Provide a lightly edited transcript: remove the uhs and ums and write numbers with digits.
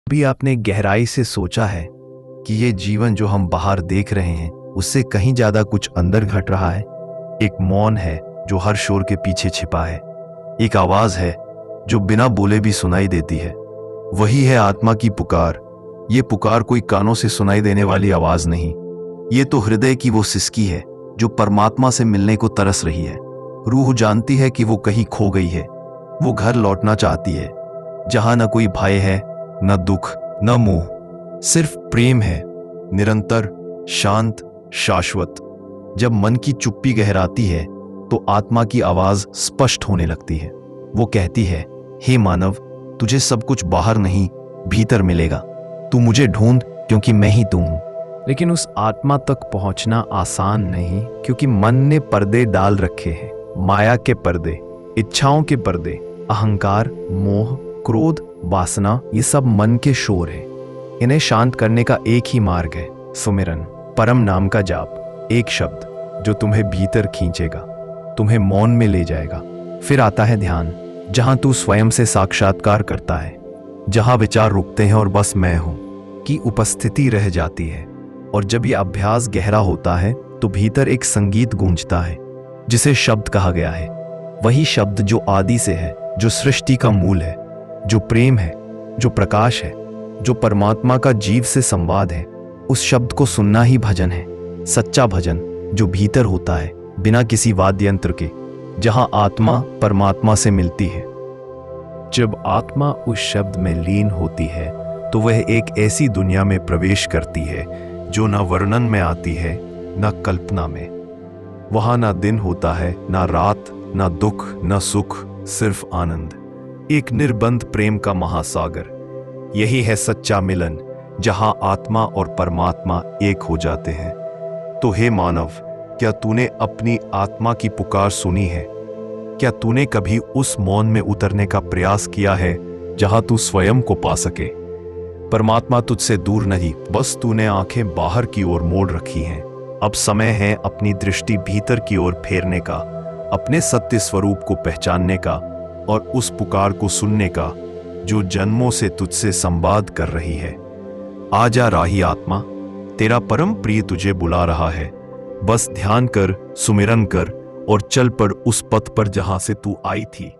भी आपने गहराई से सोचा है कि ये जीवन जो हम बाहर देख रहे हैं उससे कहीं ज्यादा कुछ अंदर घट रहा है। एक मौन है जो हर शोर के पीछे छिपा है। एक आवाज है जो बिना बोले भी सुनाई देती है। वही है आत्मा की पुकार। ये पुकार कोई कानों से सुनाई देने वाली आवाज नहीं, ये तो हृदय की वो सिसकी है जो परमात्मा से मिलने को तरस रही है। रूह जानती है कि वो कहीं खो गई है। वो घर लौटना चाहती है जहां न कोई भय है, न दुख, न मोह, सिर्फ प्रेम है, निरंतर, शांत, शाश्वत। जब मन की चुप्पी गहराती है तो आत्मा की आवाज स्पष्ट होने लगती है। वो कहती है, हे मानव, तुझे सब कुछ बाहर नहीं भीतर मिलेगा। तू मुझे ढूंढ क्योंकि मैं ही तू हूं। लेकिन उस आत्मा तक पहुंचना आसान नहीं, क्योंकि मन ने पर्दे डाल रखे हैं। माया के पर्दे, इच्छाओं के पर्दे, अहंकार, मोह, क्रोध, वासना, ये सब मन के शोर हैं। इन्हें शांत करने का एक ही मार्ग है, सुमिरन, परम नाम का जाप। एक शब्द जो तुम्हें भीतर खींचेगा, तुम्हें मौन में ले जाएगा। फिर आता है ध्यान, जहां तू स्वयं से साक्षात्कार करता है, जहां विचार रुकते हैं और बस मैं हूं की उपस्थिति रह जाती है। और जब यह अभ्यास गहरा होता है तो भीतर एक संगीत गूंजता है जिसे शब्द कहा गया है। वही शब्द जो आदि से है, जो सृष्टि का मूल है, जो प्रेम है, जो प्रकाश है, जो परमात्मा का जीव से संवाद है। उस शब्द को सुनना ही भजन है, सच्चा भजन जो भीतर होता है, बिना किसी वाद्य यंत्र के, जहां आत्मा परमात्मा से मिलती है। जब आत्मा उस शब्द में लीन होती है तो वह एक ऐसी दुनिया में प्रवेश करती है जो न वर्णन में आती है, न कल्पना में। वहां ना दिन होता है, ना रात, ना दुख, ना सुख, सिर्फ आनंद। एक निर्बंध प्रेम का महासागर। यही है सच्चा मिलन, जहां आत्मा और परमात्मा एक हो जाते हैं। तो हे मानव, क्या तूने अपनी आत्मा की पुकार सुनी है? क्या तूने कभी उस मौन में उतरने का प्रयास किया है जहां तू स्वयं को पा सके? परमात्मा तुझसे दूर नहीं, बस तूने आंखें बाहर की ओर मोड़ रखी हैं। अब समय है अपनी दृष्टि भीतर की ओर फेरने का, अपने सत्य स्वरूप को पहचानने का और उस पुकार को सुनने का जो जन्मों से तुझसे संवाद कर रही है। आजा राही आत्मा, तेरा परम प्रिय तुझे बुला रहा है। बस ध्यान कर, सुमिरन कर और चल पड़ उस पथ पर जहां से तू आई थी।